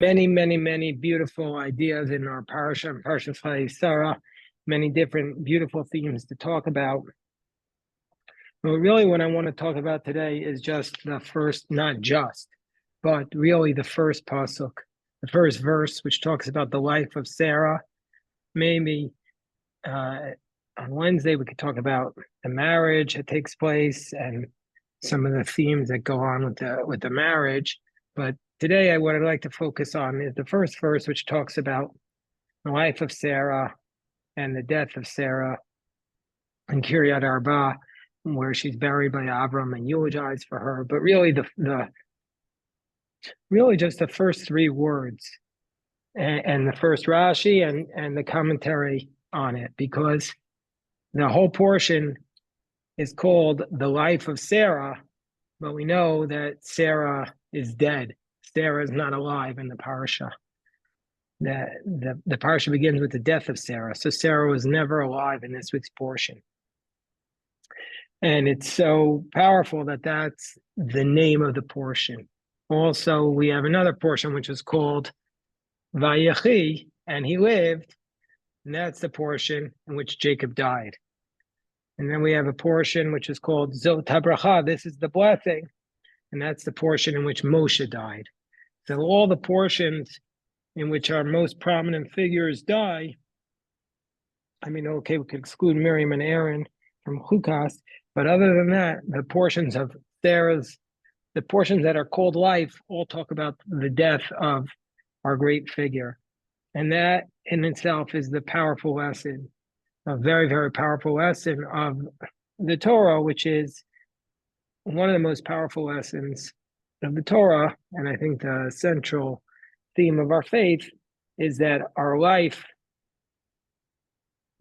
Many, many, many beautiful ideas in our parasha, Chayei Sarah, many different beautiful themes to talk about. But really what I want to talk about today is just the first, not just, but really the first pasuk, the first verse, which talks about the life of Sarah. Maybe on Wednesday we could talk about the marriage that takes place and some of the themes that go on with the marriage. But today, what I'd like to focus on is the first verse, which talks about the life of Sarah and the death of Sarah in Kiryat Arba, where she's buried by Abram and eulogized for her. But really, really just the first three words and the first Rashi and the commentary on it, because the whole portion is called the life of Sarah, but we know that Sarah is dead. Sarah is not alive in the parsha. The parsha begins with the death of Sarah. So Sarah was never alive in this week's portion. And it's so powerful that that's the name of the portion. Also, we have another portion which is called Vayechi, and he lived, and that's the portion in which Jacob died. And then we have a portion which is called Zot HaBracha, this is the blessing, and that's the portion in which Moshe died. So all the portions in which our most prominent figures die, I mean, okay, we could exclude Miriam and Aaron from Chukas, but other than that, the portions of Sarah's, the portions that are called life, all talk about the death of our great figure. And that in itself is the powerful lesson, a very, very powerful lesson of the Torah, which is one of the most powerful lessons of the Torah. And I think the central theme of our faith is that our life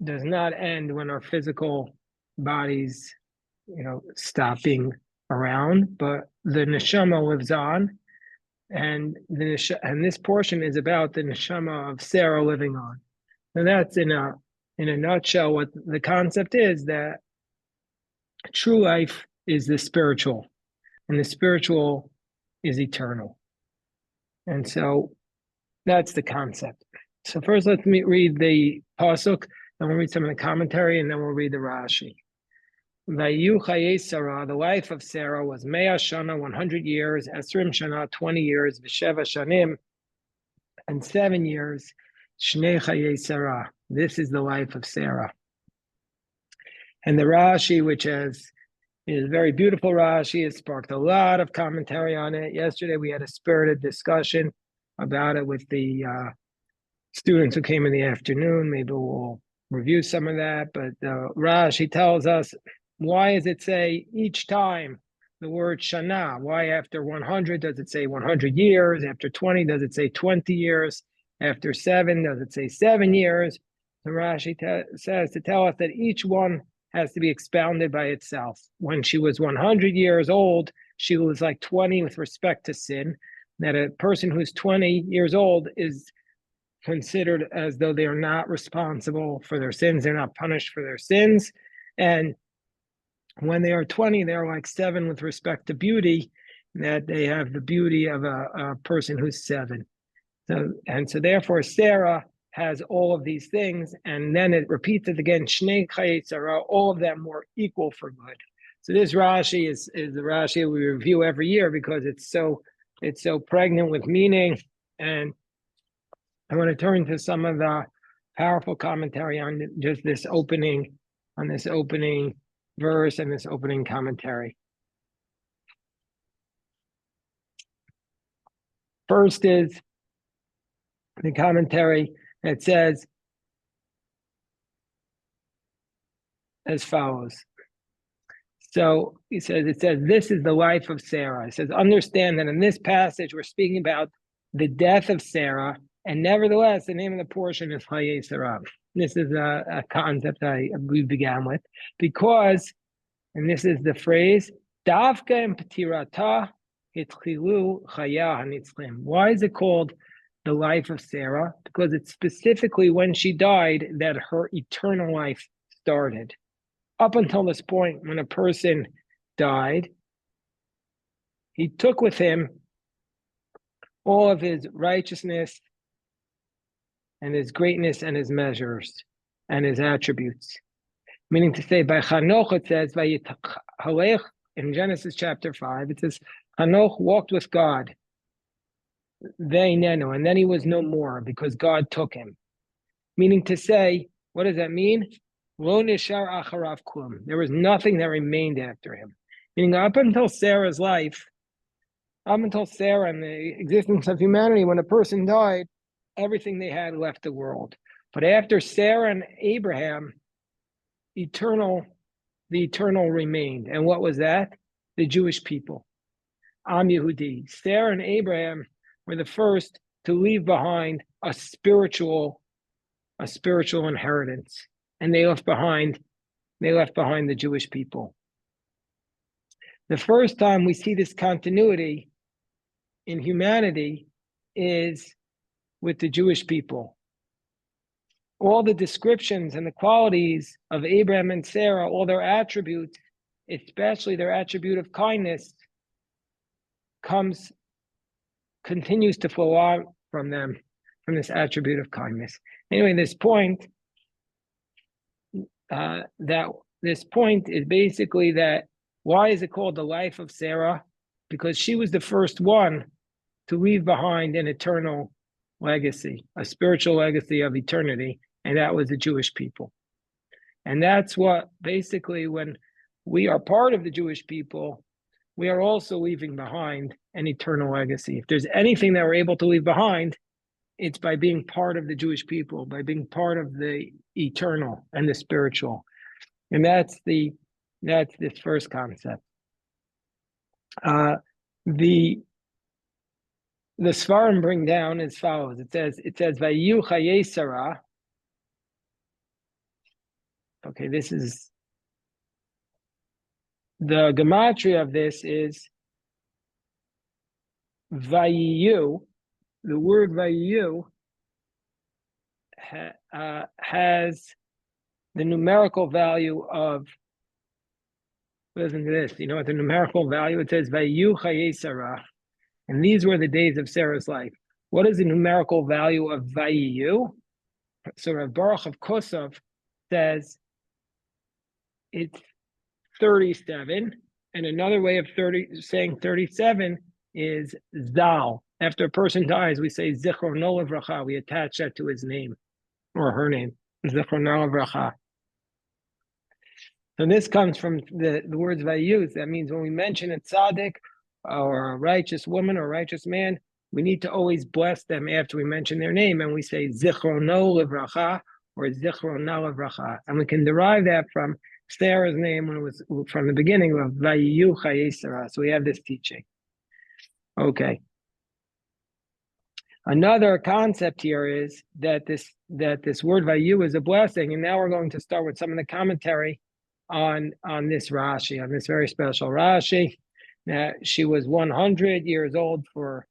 does not end when our physical bodies, stop being around, but the neshama lives on. And this portion is about the neshama of Sarah living on. And that's in a nutshell what the concept is, that true life is the spiritual, and the spiritual is eternal. And so that's the concept. So first, let me read the pasuk, then we'll read some of the commentary, and then we'll read the Rashi. Chayei Sarah, the life of Sarah, was Mea Shana, 100 years, Esrim Shana, 20 years, V'sheva Shanim, and 7 years, Shnei Chayei Sarah. This is the life of Sarah. And the Rashi, which is a very beautiful Rashi, has sparked a lot of commentary on it. Yesterday, we had a spirited discussion about it with the students who came in the afternoon. Maybe we'll review some of that. But Rashi tells us, why does it say each time the word Shana? Why after 100 does it say 100 years? After 20 does it say 20 years? After 7 does it say 7 years? The Rashi says to tell us that each one has to be expounded by itself. When she was 100 years old, she was like 20 with respect to sin. That a person who's 20 years old is considered as though they are not responsible for their sins. They're not punished for their sins. And when they are 20, they're like 7 with respect to beauty, that they have the beauty of a person who's 7. So therefore, Sarah has all of these things, and then it repeats it again, Shnei Chayei Sarah, all of them were equal for good. So this Rashi is the Rashi we review every year because it's so pregnant with meaning. And I want to turn to some of the powerful commentary on just this opening verse and this opening commentary. First is the commentary that says as follows. So it says, this is the life of Sarah. It says, understand that in this passage, we're speaking about the death of Sarah, and nevertheless, the name of the portion is Chayei Sarah. This is a concept we began with, because, and this is the phrase, Davka and Patirata Hitchilu Chaya Hanitzlim. Why is it called the life of Sarah? Because it's specifically when she died that her eternal life started. Up until this point, when a person died, he took with him all of his righteousness and his greatness and his measures and his attributes. Meaning to say, by Chanoch it says, Vayithalech, in Genesis chapter 5, it says, Chanoch walked with God, Veinenu, and then he was no more because God took him. Meaning to say, what does that mean? Lo nishar acharav klum. There was nothing that remained after him. Meaning up until Sarah's life, up until Sarah and the existence of humanity, when a person died, everything they had left the world. But after Sarah and Abraham, the eternal remained. And what was that? The Jewish people. Am Yehudi. Sarah and Abraham were the first to leave behind a spiritual inheritance. And they left behind the Jewish people. The first time we see this continuity in humanity is with the Jewish people. All the descriptions and the qualities of Abraham and Sarah, all their attributes, especially their attribute of kindness, continues to flow out from them, from this attribute of kindness. Anyway, this point is basically that why is it called the life of Sarah? Because she was the first one to leave behind an eternal legacy, a spiritual legacy of eternity, and that was the Jewish people. And that's what basically, when we are part of the Jewish people, we are also leaving behind an eternal legacy. If there's anything that we're able to leave behind, it's by being part of the Jewish people, by being part of the eternal and the spiritual. And that's this first concept. The Svarim bring down as follows. It says, Vayu Chayei Sarah. Okay, this is the gematria of this is Vayu. The word Vayu has the numerical value of, listen to this, you know what the numerical value, it says Vayu Chayei Sarah, and these were the days of Sarah's life. What is the numerical value of Vayu? So Rav Baruch of Kosov says it's 37, and another way of saying 37 is Zal. After a person dies, we say Zichrono Livracha. We attach that to his name or her name, Zichrono Livracha. So this comes from the words Vayu. That means when we mention a tzaddik or a righteous woman or a righteous man, we need to always bless them after we mention their name, and we say Zichrono Livracha or Zichrona Livracha, and we can derive that from Sarah's name when it was from the beginning of Vayu Chayei Sarah. So we have this teaching. Okay. Another concept here is that this word Vayu is a blessing, and now we're going to start with some of the commentary on this Rashi, on this very special Rashi. That she was 100 years old with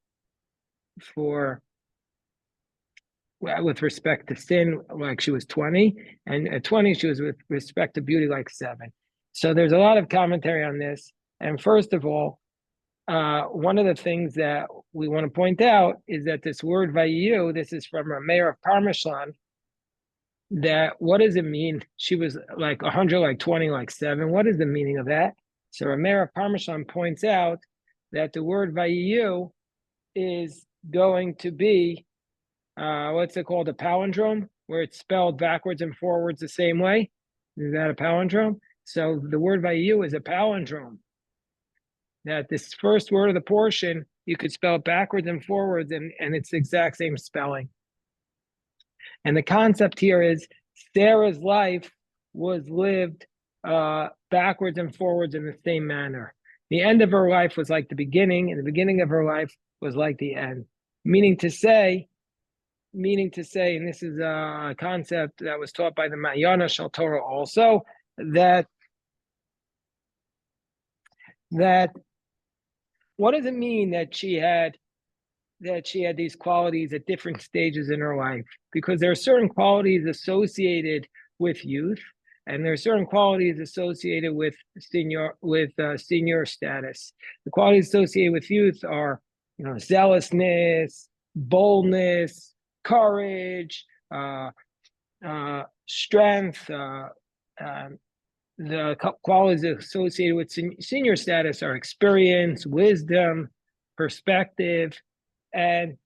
respect to sin, like she was 20, and at 20 she was with respect to beauty like 7. So there's a lot of commentary on this. And first of all, one of the things that we want to point out is that this word Vayu, this is from Rameir of Parmesan, that what does it mean? She was like 100, like 20, like 7. What is the meaning of that? So Rameir of Parmesan points out that the word Vayu is going to be, what's it called, a palindrome, where it's spelled backwards and forwards the same way. Is that a palindrome? So the word Vayu is a palindrome. That this first word of the portion, you could spell it backwards and forwards, and it's the exact same spelling. And the concept here is Sarah's life was lived backwards and forwards in the same manner. The end of her life was like the beginning, and the beginning of her life was like the end. Meaning to say, and this is a concept that was taught by the Ma'ayana Shel Torah also, that what does it mean that she had these qualities at different stages in her life? Because there are certain qualities associated with youth, and there are certain qualities associated with senior status. The qualities associated with youth are zealousness, boldness, courage, strength. The qualities associated with senior status are experience, wisdom, perspective, and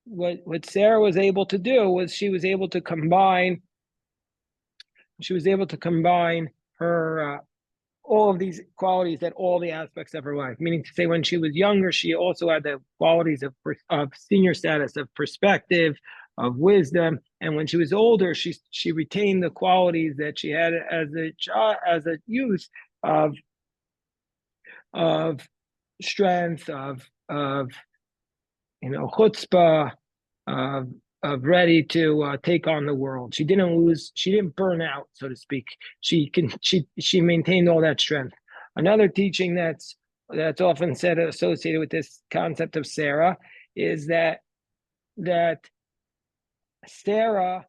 what Sarah was able to do was she was able to combine her all of these qualities at all the aspects of her life. Meaning to say, when she was younger, she also had the qualities of senior status, of perspective, of wisdom, and when she was older, she retained the qualities that she had as a youth of strength, of chutzpah, of ready to take on the world. She didn't burn out, so to speak. She maintained all that strength. Another teaching that's often said associated with this concept of Sarah is that Sarah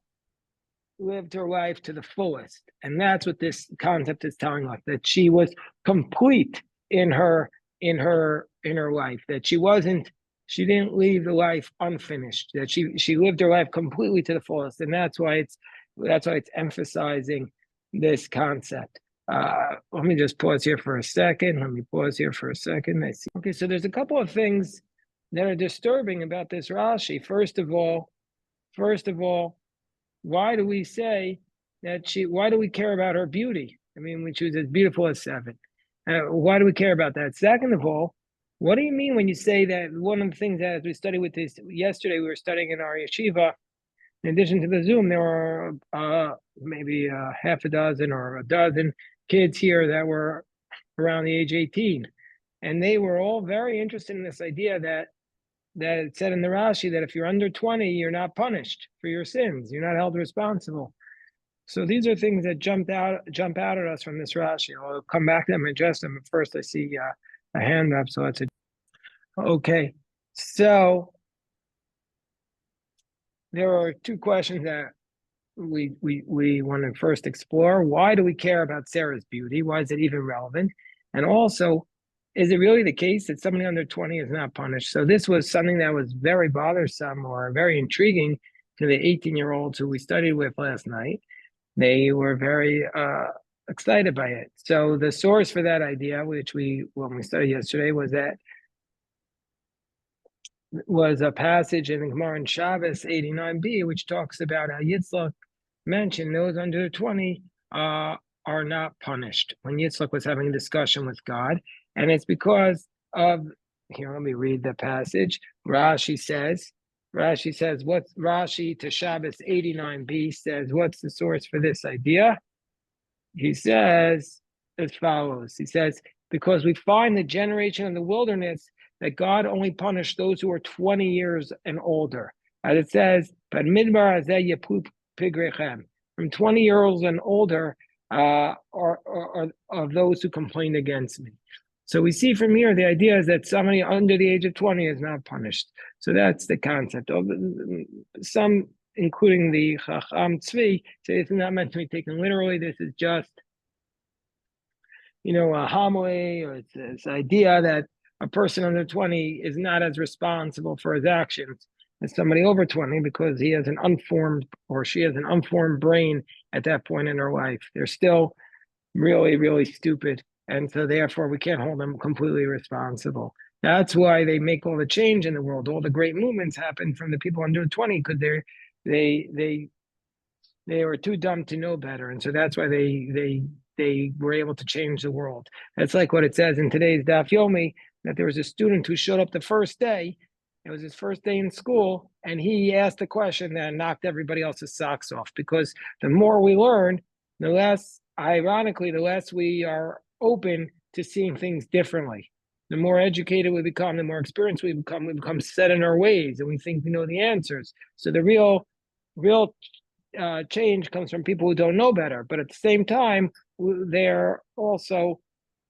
lived her life to the fullest, and that's what this concept is telling us, that she was complete in her life, that she didn't leave the life unfinished, that she lived her life completely to the fullest, and that's why it's emphasizing this concept. Let me just pause here for a second. I see. Okay, so there's a couple of things that are disturbing about this Rashi. First of all, why do we say that why do we care about her beauty? I mean, when she was as beautiful as 7. Why do we care about that? Second of all, what do you mean when you say that? One of the things that, as we studied with this yesterday, we were studying in our yeshiva, in addition to the Zoom, there were maybe half a dozen or a dozen kids here that were around the age 18. And they were all very interested in this idea that it said in the Rashi that if you're under 20, you're not punished for your sins. You're not held responsible. So these are things that jump out at us from this Rashi. I'll come back to them and address them. But first, I see a hand up, so that's it. Okay, so there are 2 questions that we want to first explore. Why do we care about Sarah's beauty? Why is it even relevant? And also, is it really the case that somebody under 20 is not punished? So this was something that was very bothersome or very intriguing to the 18-year-olds who we studied with last night. They were very excited by it. So the source for that idea, when we studied yesterday, was a passage in the Gemara in Shabbos 89b, which talks about how Yitzchak mentioned those under 20 are not punished when Yitzchak was having a discussion with God. And it's because of, here, let me read the passage. Rashi says, what's Rashi to Shabbos 89b says, what's the source for this idea? He says as follows. He says, because we find the generation of the wilderness that God only punished those who are 20 years and older. As it says, from 20 years and older are of those who complained against me. So we see from here, the idea is that somebody under the age of 20 is not punished. So that's the concept. Some, including the Chacham Tzvi, say it's not meant to be taken literally. This is just, a homily, or it's this idea that a person under 20 is not as responsible for his actions as somebody over 20 because he has an unformed, or she has an unformed brain at that point in her life. They're still really, really stupid. And so therefore we can't hold them completely responsible. That's why they make all the change in the world. All the great movements happen from the people under 20 because they were too dumb to know better. And so that's why they were able to change the world. That's like what it says in today's Daf Yomi, that there was a student who showed up the first day. It was his first day in school, and he asked a question that knocked everybody else's socks off. Because the more we learn, the less we are open to seeing things differently. The more educated we become, the more experienced we become set in our ways, and we think we know the answers. So the real change comes from people who don't know better. But at the same time, they're also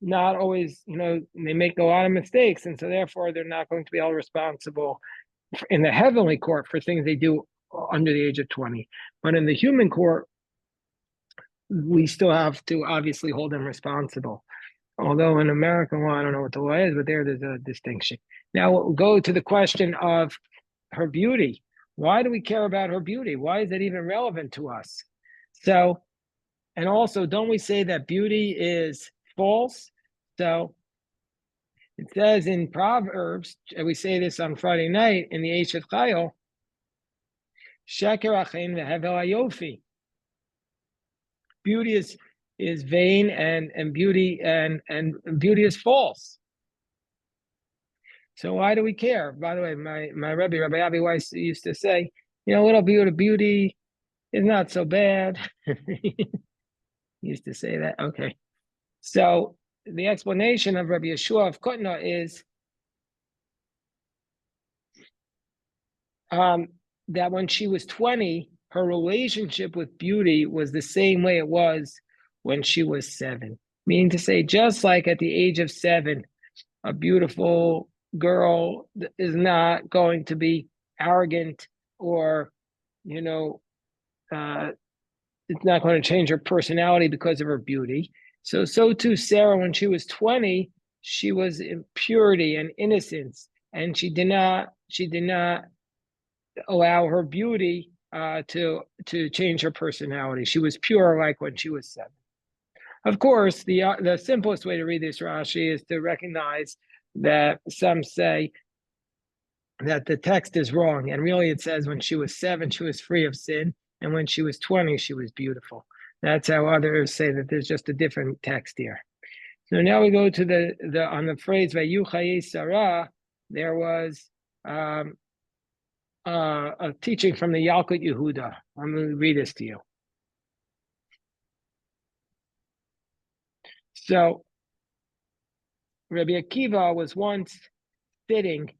not always, they make a lot of mistakes, and so therefore they're not going to be held responsible in the heavenly court for things they do under the age of 20. But in the human court, we still have to obviously hold them responsible. Although in American law, I don't know what the law is, but there's a distinction. Now we'll go to the question of her beauty. Why do we care about her beauty? Why is it even relevant to us? So, and also, don't we say that beauty is false? So it says in Proverbs, and we say this on Friday night in the Eshet Chayil, Sheker achein vehevel hayofi. Beauty is vain and beauty and beauty is false. So why do we care? By the way, my Rabbi Avi Weiss used to say, a little bit of beauty is not so bad. He used to say that. Okay. So the explanation of Rabbi Yeshua of Kutna is that when she was 20, her relationship with beauty was the same way it was when she was 7. Meaning to say, just like at the age of 7, a beautiful girl is not going to be arrogant or, it's not going to change her personality because of her beauty. So too, Sarah, when she was 20, she was in purity and innocence, and she did not allow her beauty to change her personality. She was pure like when she was 7. Of course, the simplest way to read this Rashi is to recognize that some say that the text is wrong, and really it says when she was 7, she was free of sin, and when she was 20, she was beautiful. That's how others say that there's just a different text here. So now we go to the on the phrase Chayei Sarah, there was a teaching from the Yalkut Yehuda. I'm going to read this to you. So Rabbi Akiva was once sitting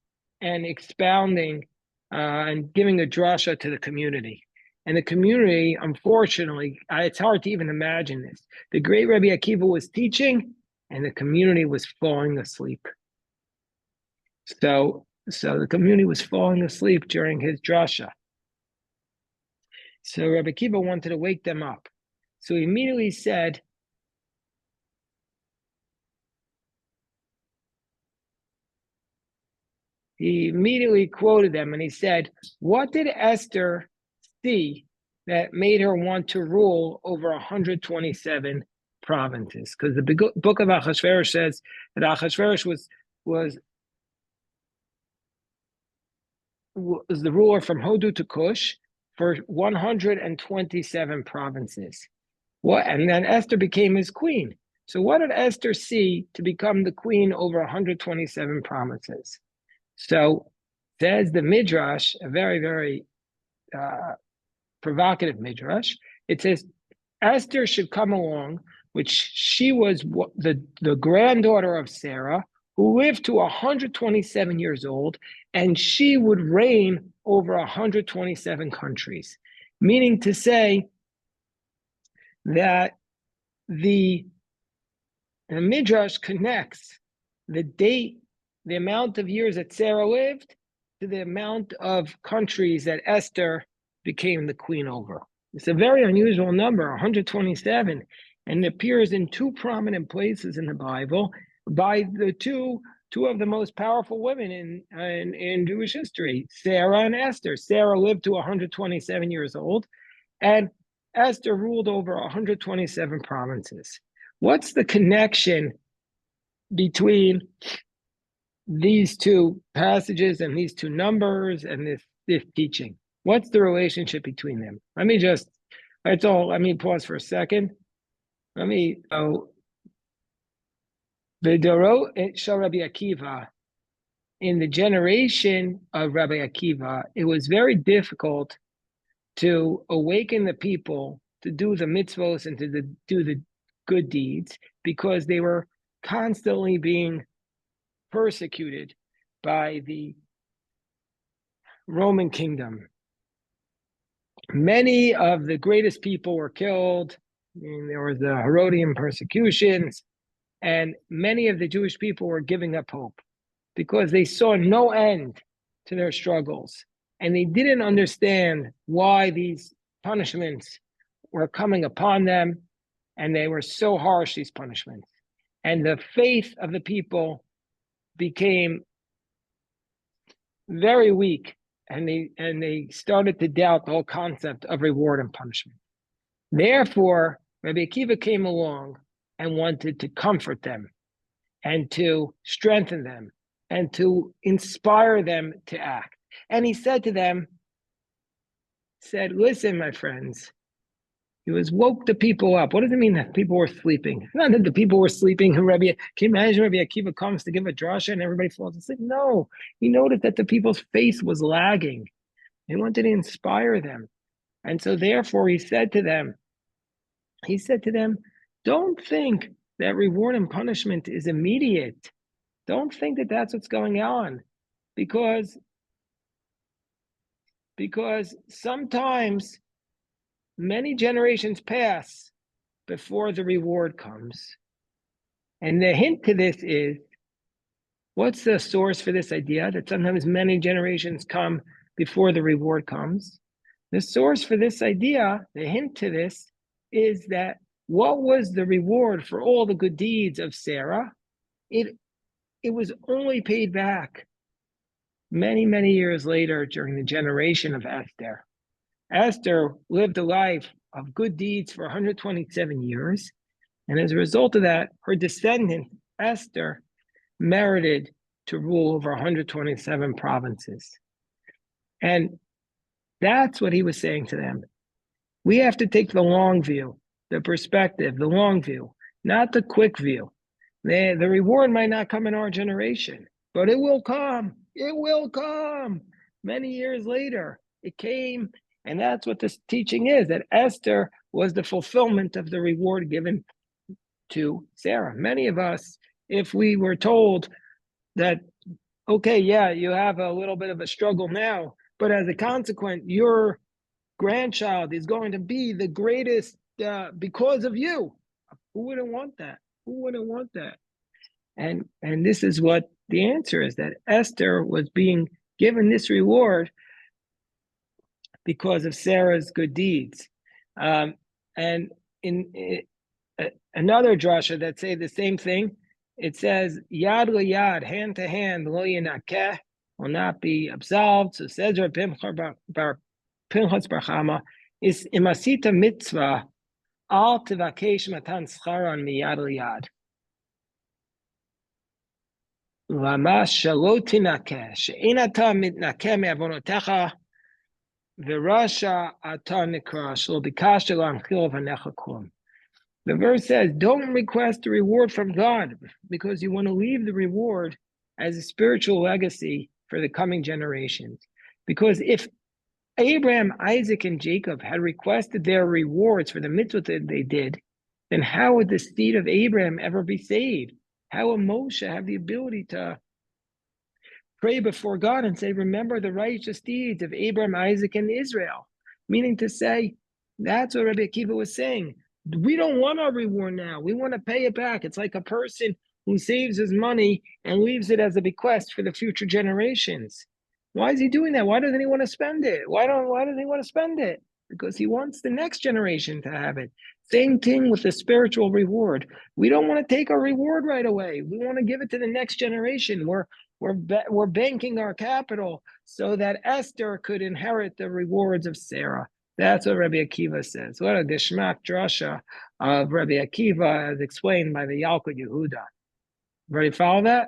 and expounding and giving a drasha to the community. And the community, unfortunately, it's hard to even imagine this. The great Rabbi Akiva was teaching, and the community was falling asleep. So the community was falling asleep during his drasha. So Rabbi Akiva wanted to wake them up. So he immediately said, he immediately quoted them, and he said, what did Esther see that made her want to rule over 127 provinces? Because the book of Achashverosh says that Achashverosh was the ruler from Hodu to Kush for 127 provinces. And then Esther became his queen. So what did Esther see to become the queen over 127 provinces? So says the Midrash, a very, very provocative Midrash. It says Esther should come along, which she was the granddaughter of Sarah, who lived to 127 years old, and she would reign over 127 countries. Meaning to say that the Midrash connects the date, the amount of years that Sarah lived, to the amount of countries that Esther became the queen over. It's a very unusual number, 127, and it appears in 2 prominent places in the Bible by the two of the most powerful women in Jewish history, Sarah and Esther. Sarah lived to 127 years old, and Esther ruled over 127 provinces. What's the connection between these 2 passages and these 2 numbers and this teaching? What's the relationship between them? Let me pause for a second. V'doro shel Rabbi Akiva, in the generation of Rabbi Akiva, it was very difficult to awaken the people to do the mitzvos and to do the good deeds, because they were constantly being persecuted by the Roman kingdom. Many of the greatest people were killed. There was the Herodian persecutions, and many of the Jewish people were giving up hope because they saw no end to their struggles, and they didn't understand why these punishments were coming upon them, and they were so harsh, these punishments. and the faith of the people became very weak, and they started to doubt the whole concept of reward and punishment. Therefore, Rabbi Akiva came along and wanted to comfort them and to strengthen them and to inspire them to act. And he said to them, listen, my friends, he was woke the people up. What does it mean that people were sleeping? It's not that the people were sleeping. Can you imagine Rabbi Akiva comes to give a drasha and everybody falls asleep? No, he noticed that the people's faith was lagging. He wanted to inspire them. And so therefore he said to them, don't think that reward and punishment is immediate. Don't think that that's what's going on, because sometimes many generations pass before the reward comes. And the hint to this is, what's the source for this idea that sometimes many generations come before the reward comes? The source for this idea, the hint to this, is that what was the reward for all the good deeds of Sarah? It was only paid back many, many years later during the generation of Esther. Esther lived a life of good deeds for 127 years. And as a result of that, her descendant, Esther, merited to rule over 127 provinces. And that's what he was saying to them. We have to take the long view, the perspective, the long view, not the quick view. The reward might not come in our generation, but it will come. It will come. Many years later, it came. And that's what this teaching is, that Esther was the fulfillment of the reward given to Sarah. Many of us, if we were told that, okay, yeah, you have a little bit of a struggle now, but as a consequence, your grandchild is going to be the greatest because of you. Who wouldn't want that? Who wouldn't want that? And this is what the answer is, that Esther was being given this reward because of Sarah's good deeds. And in another drasha that say the same thing, it says, Yad yad, hand to hand, lo yinakeh, will not be absolved. So says Reb Pinchas bar Chama, is imasita mitzvah, al tivakesh matan scharan miyad yad. Lama shalo tinakeh, she'inata mitnakeh me'avonotecha, v'rasha atar nikra, shlo bikashta l'anchil v'necha kum. The verse says, don't request a reward from God, because you want to leave the reward as a spiritual legacy for the coming generations. Because if Abraham, Isaac, and Jacob had requested their rewards for the mitzvah that they did, then how would the seed of Abraham ever be saved? How would Moshe have the ability to pray before God and say, remember the righteous deeds of Abraham, Isaac, and Israel? Meaning to say, that's what Rabbi Akiva was saying. We don't want our reward now. We want to pay it back. It's like a person who saves his money and leaves it as a bequest for the future generations. Why is he doing that? Why doesn't he want to spend it? Why doesn't he want to spend it? Because he wants the next generation to have it. Same thing with the spiritual reward. We don't want to take our reward right away. We want to give it to the next generation. We're banking our capital so that Esther could inherit the rewards of Sarah. That's what Rabbi Akiva says. What a Geshmak drasha of Rabbi Akiva as explained by the Yalkut Yehuda. Ready to follow that?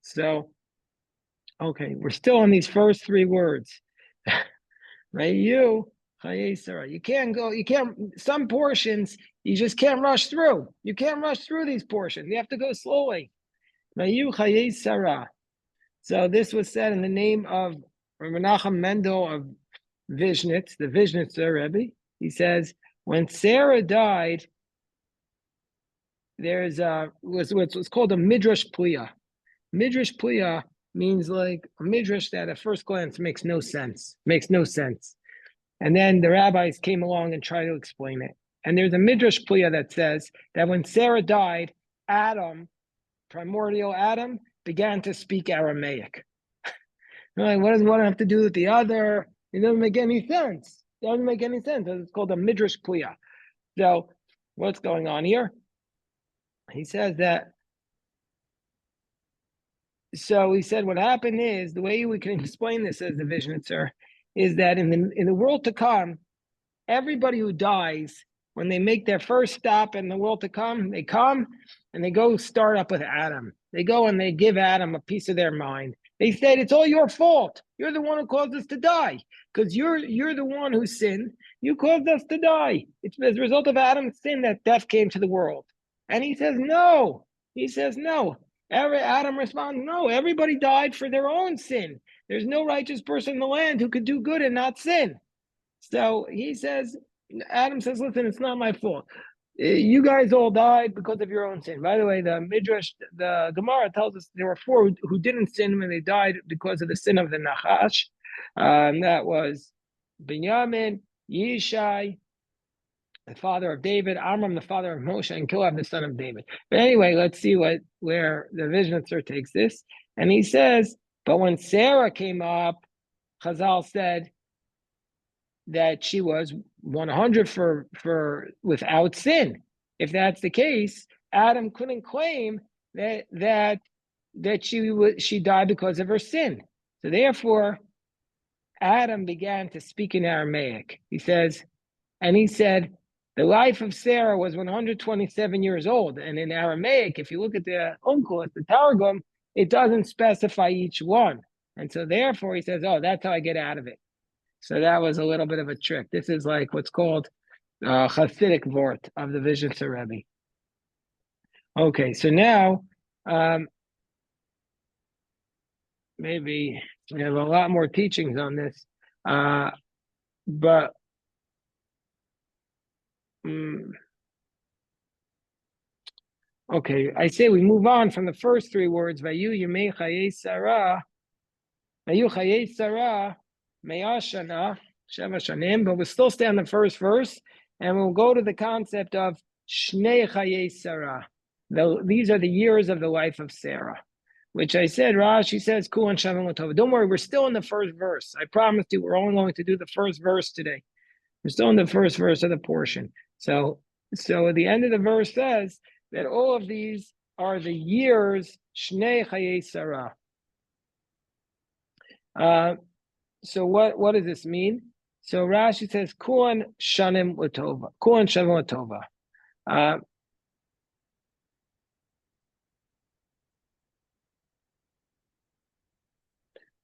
So, okay, we're still on these first three words. Right? Chayei Sarah. You can't, some portions, you just can't rush through. You can't rush through these portions. You have to go slowly. Chayei Sarah. So this was said in the name of Menachem Mendel of Vishnitz, the Vishnitzer Rebbe. He says, when Sarah died, there's what's called a Midrash Pliya. Midrash Pliya means like a Midrash that at first glance makes no sense. And then the rabbis came along and tried to explain it. And there's a Midrash Pliya that says that when Sarah died, Adam, primordial Adam, began to speak Aramaic. Like, what does one have to do with the other? It doesn't make any sense. It's called a Midrash Pliya. So what's going on here? He says that. So he said, what happened is the way we can explain this as the vision, sir, is that in the world to come, everybody who dies, when they make their first stop in the world to come and they go start up with Adam. They go and they give Adam a piece of their mind. They said, it's all your fault. You're the one who caused us to die because you're the one who sinned. You caused us to die. It's as a result of Adam's sin that death came to the world. And he says, no. He says, no. Adam responds, no, everybody died for their own sin. There's no righteous person in the land who could do good and not sin. So he says, Adam says, listen, it's not my fault. You guys all died because of your own sin. By the way, the Midrash, the Gemara tells us there were four who didn't sin when they died because of the sin of the Nachash. That was Binyamin, Yishai, the father of David, Amram, the father of Moshe, and Kilab, the son of David. But anyway, let's see where the Vizhnitzer takes this. And he says, but when Sarah came up, Chazal said that she was 100 for without sin. If that's the case, Adam couldn't claim that she died because of her sin. So therefore, Adam began to speak in Aramaic. He said, the life of Sarah was 127 years old. And in Aramaic, if you look at the Onkelos, the Targum, it doesn't specify each one. And so therefore, he says, oh, that's how I get out of it. So that was a little bit of a trick. This is like what's called Hasidic Vort of the Vision Rebbe. Okay, so now maybe we have a lot more teachings on this, but okay, I say we move on from the first three words, Vayu Yemei Chayei Sarah, Vayu Chayei Sarah, Me'ashana, Sheva Shanim, but we'll still stay on the first verse, and we'll go to the concept of Shnei Chayei Sarah. These are the years of the life of Sarah, which I said, Rashi says, Kulan Shavim Latova. Don't worry, we're still in the first verse. I promised you we're only going to do the first verse today. We're still in the first verse of the portion. So at the end of the verse says that all of these are the years Shnei Chayei Sarah. So what does this mean? So Rashi says Kulan Shanim Latova. Kulan Shavim Latova.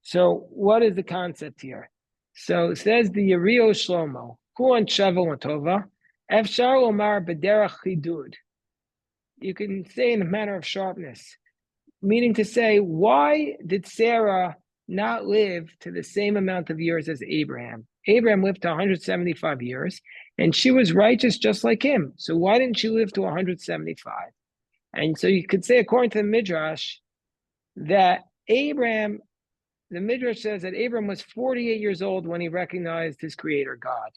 So what is the concept here? So it says the Yerio Shlomo, Kulan Shavim Latova, Efshar Omar B'derach Chidud. You can say in a manner of sharpness, meaning to say, why did Sarah not live to the same amount of years as Abraham? Abraham lived to 175 years, and she was righteous just like him. So why didn't she live to 175? And so you could say, according to the Midrash, that the Midrash says that Abraham was 48 years old when he recognized his creator, God.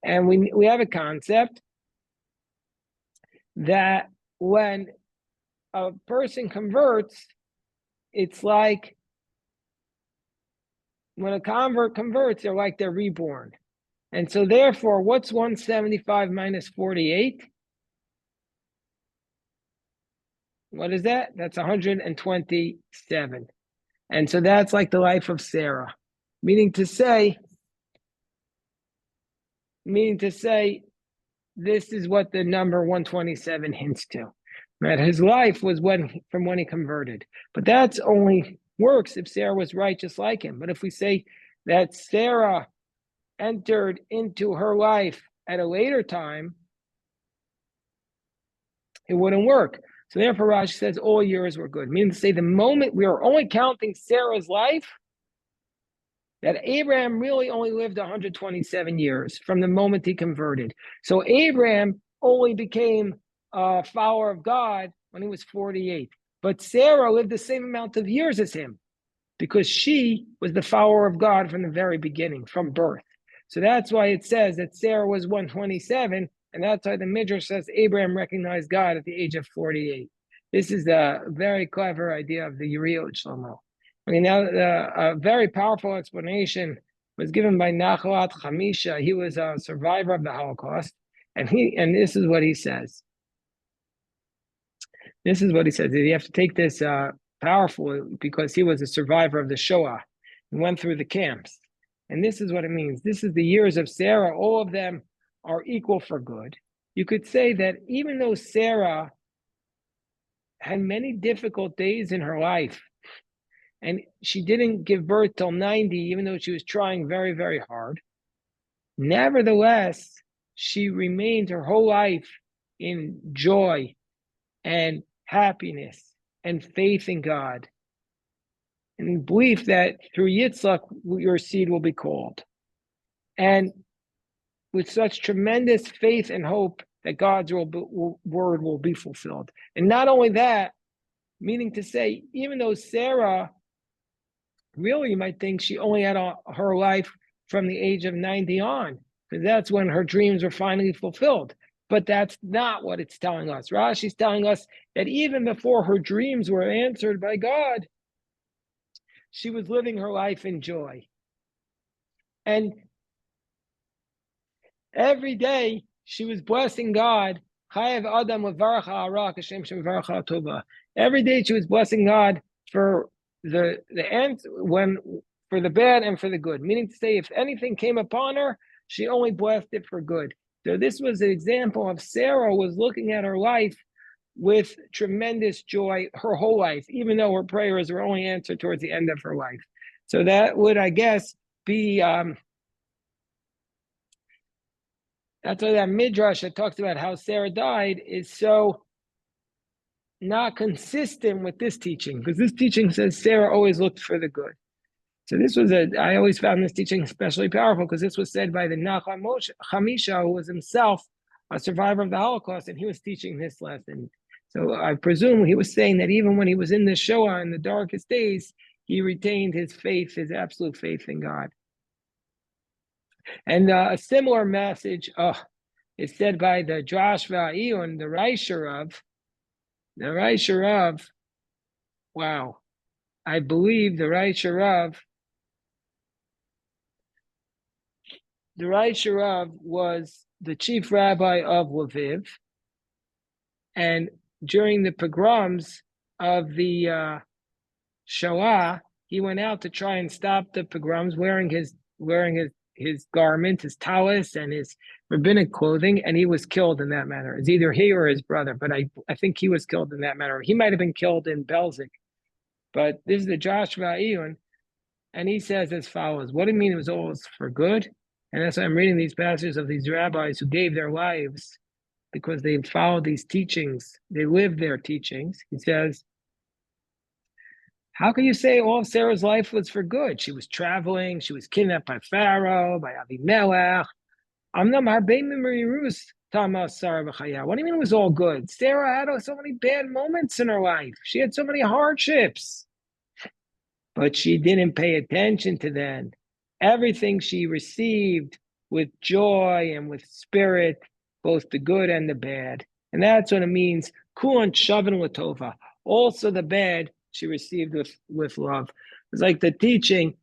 And we have a concept that when a person converts, it's like when a convert converts, they're reborn. And so therefore, what's 175 minus 48? What is that? That's 127. And so that's like the life of Sarah. Meaning to say, this is what the number 127 hints to. That his life was from when he converted. But that's only works if Sarah was righteous like him. But if we say that Sarah entered into her life at a later time, it wouldn't work. So therefore, Rashi says all years were good. Meaning to say the moment we are only counting Sarah's life, that Abraham really only lived 127 years from the moment he converted. So Abraham only became a follower of God when he was 48. But Sarah lived the same amount of years as him because she was the follower of God from the very beginning, from birth. So that's why it says that Sarah was 127, and that's why the Midrash says Abraham recognized God at the age of 48. This is a very clever idea of the Yerio Shlomo. I mean, now a very powerful explanation was given by Nachalat Chamisha. He was a survivor of the Holocaust, and this is what he says. This is what he says. You have to take this powerful because he was a survivor of the Shoah and went through the camps. And this is what it means. This is the years of Sarah. All of them are equal for good. You could say that even though Sarah had many difficult days in her life, and she didn't give birth till 90, even though she was trying very, very hard, nevertheless, she remained her whole life in joy and happiness and faith in God and belief that through Yitzhak, your seed will be called. And with such tremendous faith and hope that God's word will be fulfilled. And not only that, meaning to say, even though Sarah, really, you might think she only had her life from the age of 90 on, because that's when her dreams were finally fulfilled. But that's not what it's telling us. Rashi's telling us that even before her dreams were answered by God, she was living her life in joy. And every day she was blessing God. Every day she was blessing God for the end, when for the bad and for the good. Meaning to say, if anything came upon her, she only blessed it for good. So this was an example of Sarah was looking at her life with tremendous joy her whole life, even though her prayers were only answered towards the end of her life. So that would, I guess, be that's why that midrash that talks about how Sarah died is so not consistent with this teaching, because this teaching says Sarah always looked for the good. So this was I always found this teaching especially powerful because this was said by the Nachum Hamisha, who was himself a survivor of the Holocaust, and he was teaching this lesson. So I presume he was saying that even when he was in the Shoah in the darkest days, he retained his faith, his absolute faith in God. And a similar message is said by the Drash Va'iyun, the Reisher of, wow, I believe the Reisher of was the chief rabbi of Lviv, and during the pogroms of the Shoah, he went out to try and stop the pogroms, wearing his garment, his talis, and his rabbinic clothing, and he was killed in that manner. It's either he or his brother, but I think he was killed in that manner. He might have been killed in Belzik, but this is the Joshua Iyun, and he says as follows: what do you mean it was all for good? And that's why I'm reading these passages of these rabbis who gave their lives because they followed these teachings, they lived their teachings. He says, how can you say all of Sarah's life was for good? She was traveling, she was kidnapped by Pharaoh, by Avimelech. What do you mean it was all good? Sarah had so many bad moments in her life. She had so many hardships. But she didn't pay attention to them. Everything she received with joy and with spirit, both the good and the bad. And that's what it means. Kulan shavin latova. Also the bad she received with love. It's like the teaching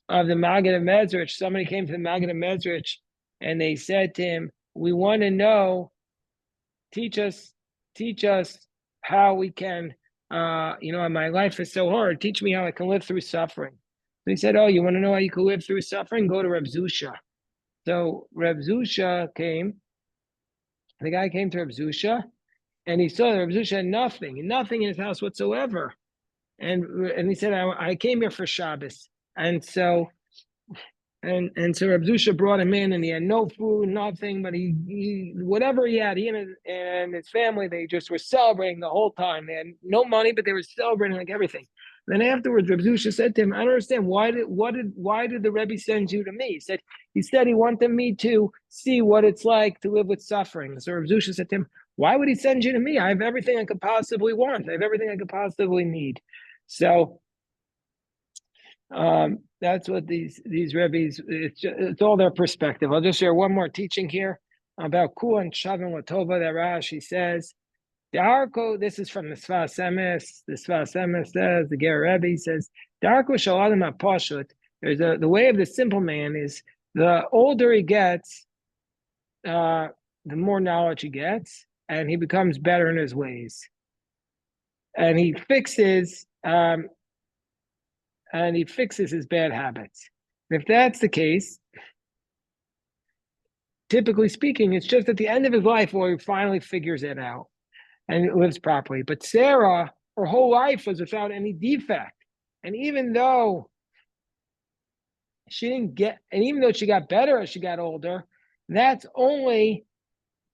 of the Maggid of Mezrich. Somebody came to the Maggid of Mezrich and they said to him, we want to know, teach us how we can, my life is so hard. Teach me how I can live through suffering. So he said, oh, you want to know how you can live through suffering? Go to Reb Zusha. So Reb Zusha came. The guy came to Reb Zusha, and he saw that Reb Zusha had nothing in his house whatsoever. And he said, I came here for Shabbos. And so Reb Zusha brought him in, and he had no food, nothing, but he whatever he had, he and his family, they just were celebrating the whole time. They had no money, but they were celebrating like everything. Then afterwards, Reb Zusha said to him, I don't understand, why did the Rebbe send you to me? He said he wanted me to see what it's like to live with suffering. So Reb Zusha said to him, why would he send you to me? I have everything I could possibly want. I have everything I could possibly need. So that's what these Rebbe's, it's all their perspective. I'll just share one more teaching here about Kua and Shavin Latova that Rashi says. The Arko, this is from the Sfas Emes. The Sfas Emes says, the Ger Rebbe says, the Arko Shaladim HaPashut, the way of the simple man is the older he gets, the more knowledge he gets, and he becomes better in his ways. and he fixes his bad habits. If that's the case, typically speaking, it's just at the end of his life where he finally figures it out and lives properly. But Sarah, her whole life was without any defect. And even though she got better as she got older, that's only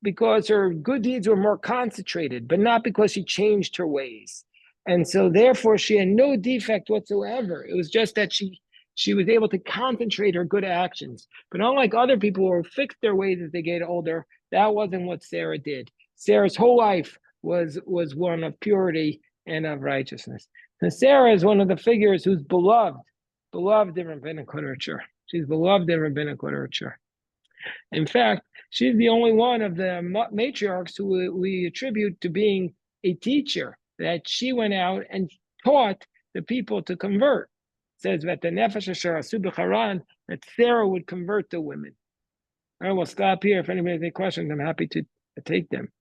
because her good deeds were more concentrated, but not because she changed her ways. And so therefore she had no defect whatsoever. It was just that she was able to concentrate her good actions. But unlike other people who fixed their ways as they get older, that wasn't what Sarah did. Sarah's whole life was one of purity and of righteousness. And Sarah is one of the figures who's beloved in rabbinic literature. She's beloved in rabbinic literature. In fact, she's the only one of the matriarchs who we attribute to being a teacher, that she went out and taught the people to convert. It says that the Nefesh Asher Asu B'Charan, that Sarah would convert the women. All right, we'll stop here. If anybody has any questions, I'm happy to take them.